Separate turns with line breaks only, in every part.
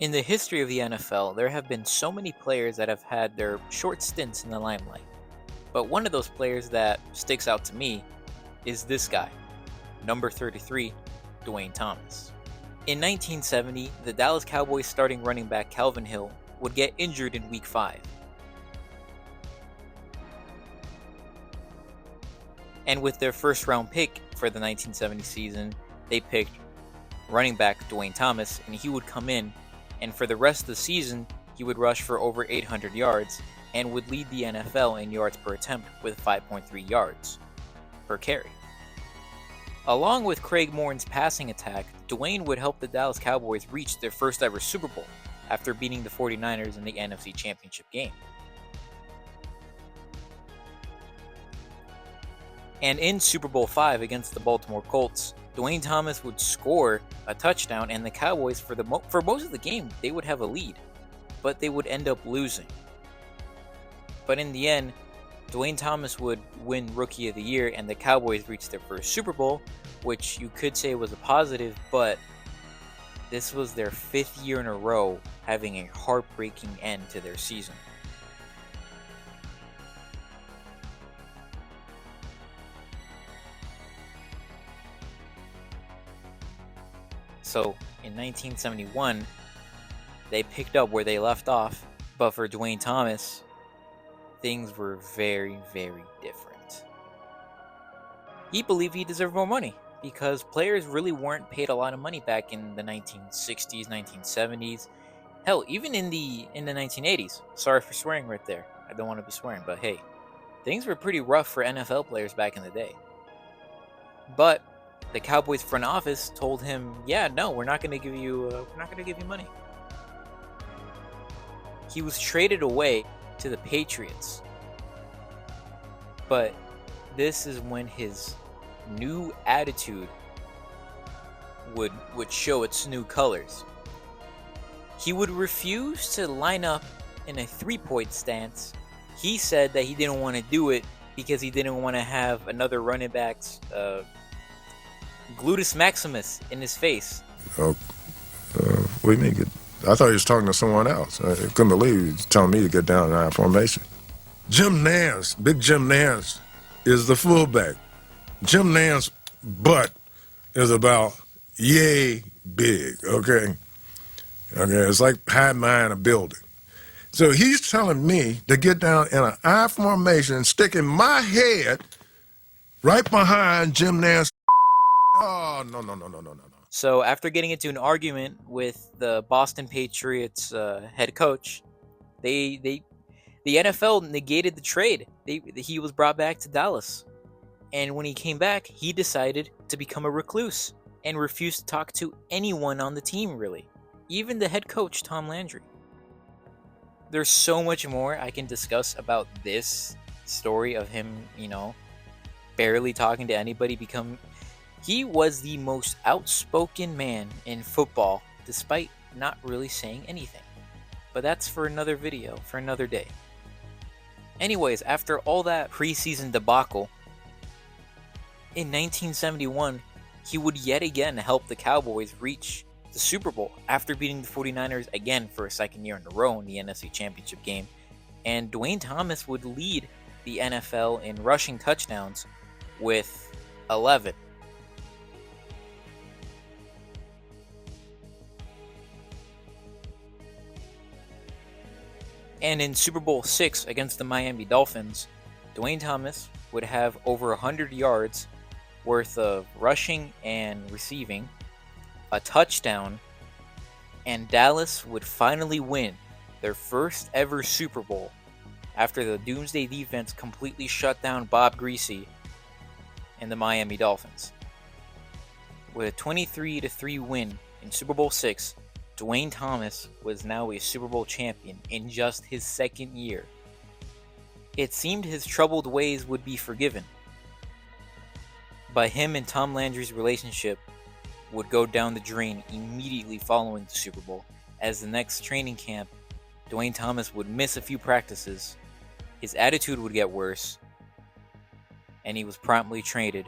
In the history of the NFL, there have been so many players that have had their short stints in the limelight. But one of those players that sticks out to me is this guy, number 33, Duane Thomas. In 1970, the Dallas Cowboys starting running back Calvin Hill would get injured in Week 5. And with their first round pick for the 1970 season, they picked running back Duane Thomas, and he would come in, and for the rest of the season, he would rush for over 800 yards and would lead the NFL in yards per attempt with 5.3 yards per carry. Along with Craig Morton's passing attack, Duane would help the Dallas Cowboys reach their first ever Super Bowl after beating the 49ers in the NFC Championship game. And in Super Bowl V against the Baltimore Colts, Duane Thomas would score a touchdown, and the Cowboys, for most of the game, they would have a lead, but they would end up losing. But in the end, Duane Thomas would win Rookie of the Year, and the Cowboys reached their first Super Bowl, which you could say was a positive, but this was their 5th year in a row having a heartbreaking end to their season. So in 1971, they picked up where they left off, but for Duane Thomas, things were very, very different. He believed he deserved more money because players really weren't paid a lot of money back in the 1960s, 1970s, hell, even in the 1980s. Sorry for swearing right there. I don't want to be swearing, but hey, things were pretty rough for NFL players back in the day. But the Cowboys front office told him, "Yeah, no, we're not going to give you money." He was traded away to the Patriots. But this is when his new attitude would show its new colors. He would refuse to line up in a 3-point stance. He said that he didn't want to do it because he didn't want to have another running back's gluteus maximus in his face.
What do you mean? I thought he was talking to someone else. I couldn't believe he was telling me to get down in I formation. Jim Nance, big Jim Nance, is the fullback. Jim Nance's butt is about yay big, okay? It's like hiding behind a building. So he's telling me to get down in an I formation, sticking my head right behind Jim Nance. Oh, no.
So after getting into an argument with the Boston Patriots head coach, the NFL negated the trade. He was brought back to Dallas. And when he came back, he decided to become a recluse and refused to talk to anyone on the team, really. Even the head coach, Tom Landry. There's so much more I can discuss about this story of him, barely talking to anybody. He was the most outspoken man in football, despite not really saying anything. But that's for another video, for another day. Anyways, after all that preseason debacle, in 1971, he would yet again help the Cowboys reach the Super Bowl after beating the 49ers again for a second year in a row in the NFC Championship game. And Duane Thomas would lead the NFL in rushing touchdowns with 11. And in Super Bowl VI against the Miami Dolphins, Duane Thomas would have over 100 yards worth of rushing and receiving, a touchdown, and Dallas would finally win their first ever Super Bowl after the Doomsday Defense completely shut down Bob Greasy and the Miami Dolphins. With a 23-3 win in Super Bowl VI, Duane Thomas was now a Super Bowl champion in just his second year. It seemed his troubled ways would be forgiven, but him and Tom Landry's relationship would go down the drain immediately following the Super Bowl, as the next training camp, Duane Thomas would miss a few practices, his attitude would get worse, and he was promptly traded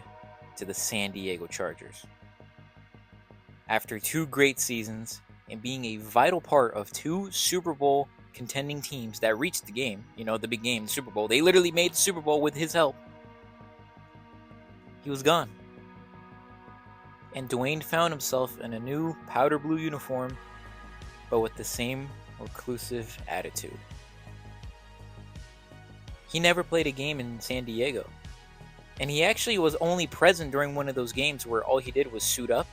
to the San Diego Chargers. After 2 great seasons and being a vital part of 2 Super Bowl contending teams that reached the game, the big game, the Super Bowl. They literally made the Super Bowl with his help. He was gone. And Duane found himself in a new powder blue uniform, but with the same reclusive attitude. He never played a game in San Diego. And he actually was only present during one of those games where all he did was suit up.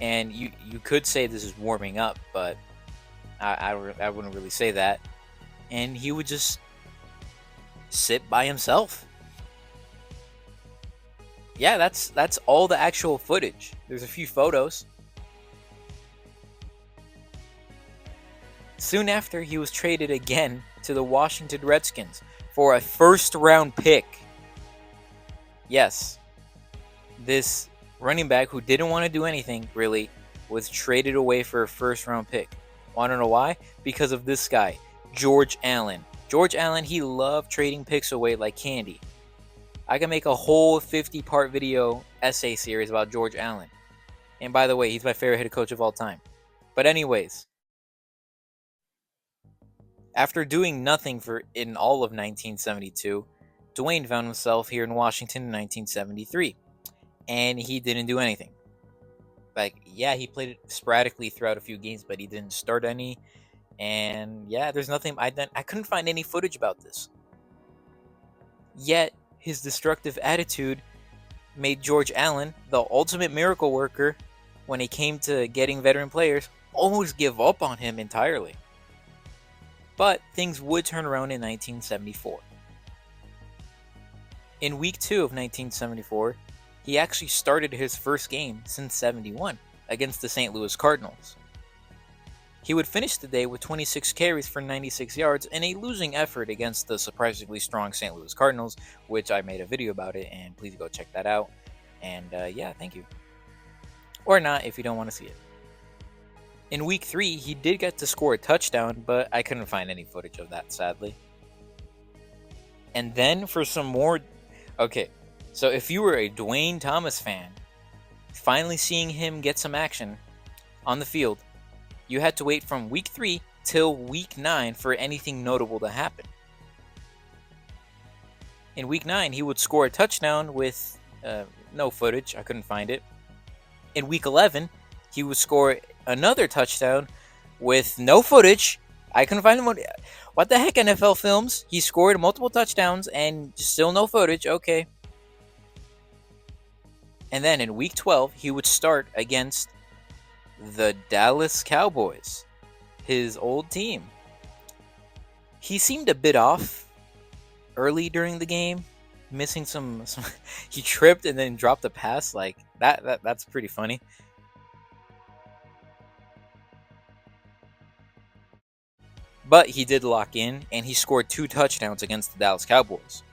And you could say this is warming up, but I wouldn't really say that. And he would just sit by himself. Yeah, that's all the actual footage. There's a few photos. Soon after, he was traded again to the Washington Redskins for a first-round pick. Yes, this running back who didn't want to do anything, really, was traded away for a first-round pick. Want to know why? Because of this guy, George Allen. George Allen, he loved trading picks away like candy. I can make a whole 50-part video essay series about George Allen. And by the way, he's my favorite head coach of all time. But anyways, after doing nothing in all of 1972, Duane found himself here in Washington in 1973. And he didn't do anything. Yeah, he played sporadically throughout a few games, but he didn't start any. And yeah, there's nothing. I couldn't find any footage about this. Yet, his destructive attitude made George Allen, the ultimate miracle worker, when it came to getting veteran players, almost give up on him entirely. But things would turn around in 1974. In week 2 of 1974, he actually started his first game since 71 against the St. Louis Cardinals. He would finish the day with 26 carries for 96 yards in a losing effort against the surprisingly strong St. Louis Cardinals, which I made a video about it, and please go check that out. And yeah, thank you. Or not if you don't want to see it. In week 3, he did get to score a touchdown, but I couldn't find any footage of that, sadly. And then for some more... Okay, so if you were a Duane Thomas fan, finally seeing him get some action on the field, you had to wait from week 3 till week 9 for anything notable to happen. In week 9, he would score a touchdown with no footage. I couldn't find it. In week 11, he would score another touchdown with no footage. I couldn't find him. What the heck, NFL Films? He scored multiple touchdowns and still no footage. Okay. And then in week 12, he would start against the Dallas Cowboys, his old team. He seemed a bit off early during the game, missing some he tripped and then dropped a pass like that's pretty funny. But he did lock in, and he scored 2 touchdowns against the Dallas Cowboys.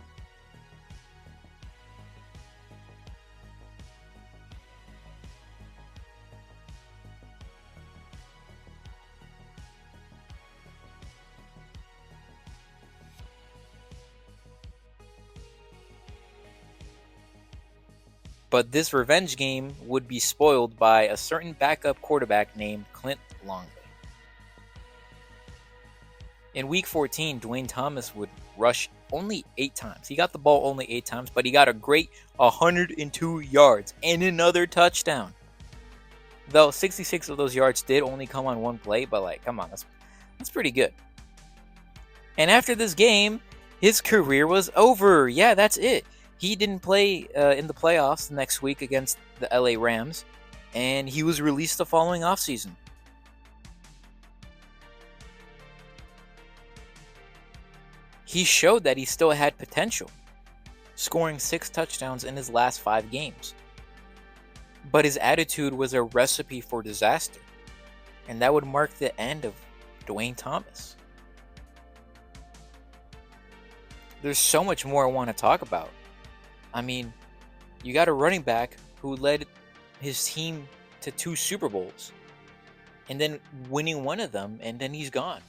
But this revenge game would be spoiled by a certain backup quarterback named Clint Longley. In week 14, Duane Thomas would rush only 8 times. He got the ball only 8 times, but he got a great 102 yards and another touchdown. Though 66 of those yards did only come on one play, but come on, that's pretty good. And after this game, his career was over. Yeah, that's it. He didn't play in the playoffs the next week against the LA Rams, and he was released the following offseason. He showed that he still had potential, scoring 6 touchdowns in his last 5 games. But his attitude was a recipe for disaster, and that would mark the end of Duane Thomas. There's so much more I want to talk about. I mean, you got a running back who led his team to 2 Super Bowls, and then winning one of them, and then he's gone.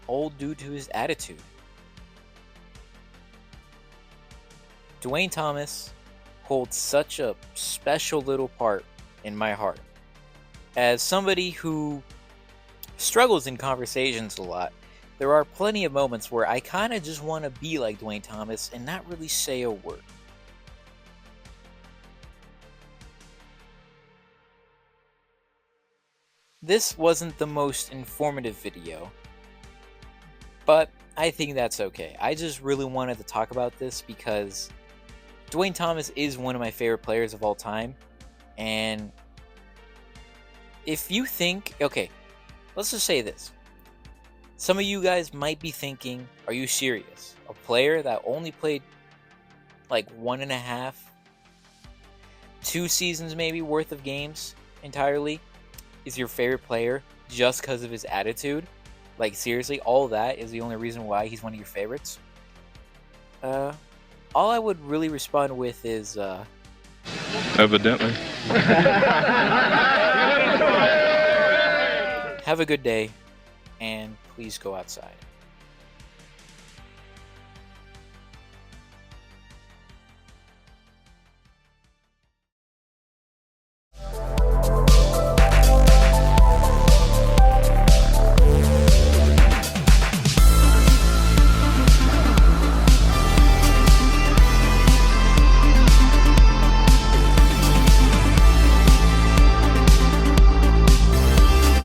All due to his attitude. Duane Thomas holds such a special little part in my heart. As somebody who struggles in conversations a lot, there are plenty of moments where I kind of just want to be like Duane Thomas and not really say a word. This wasn't the most informative video, but I think that's okay. I just really wanted to talk about this because Duane Thomas is one of my favorite players of all time. And if you think, okay, let's just say this. Some of you guys might be thinking, are you serious? A player that only played like 1.5, 2 seasons maybe worth of games entirely is your favorite player just because of his attitude? Like, seriously, all that is the only reason why he's one of your favorites? All I would really respond with is,
Evidently.
have a good day, and please go outside.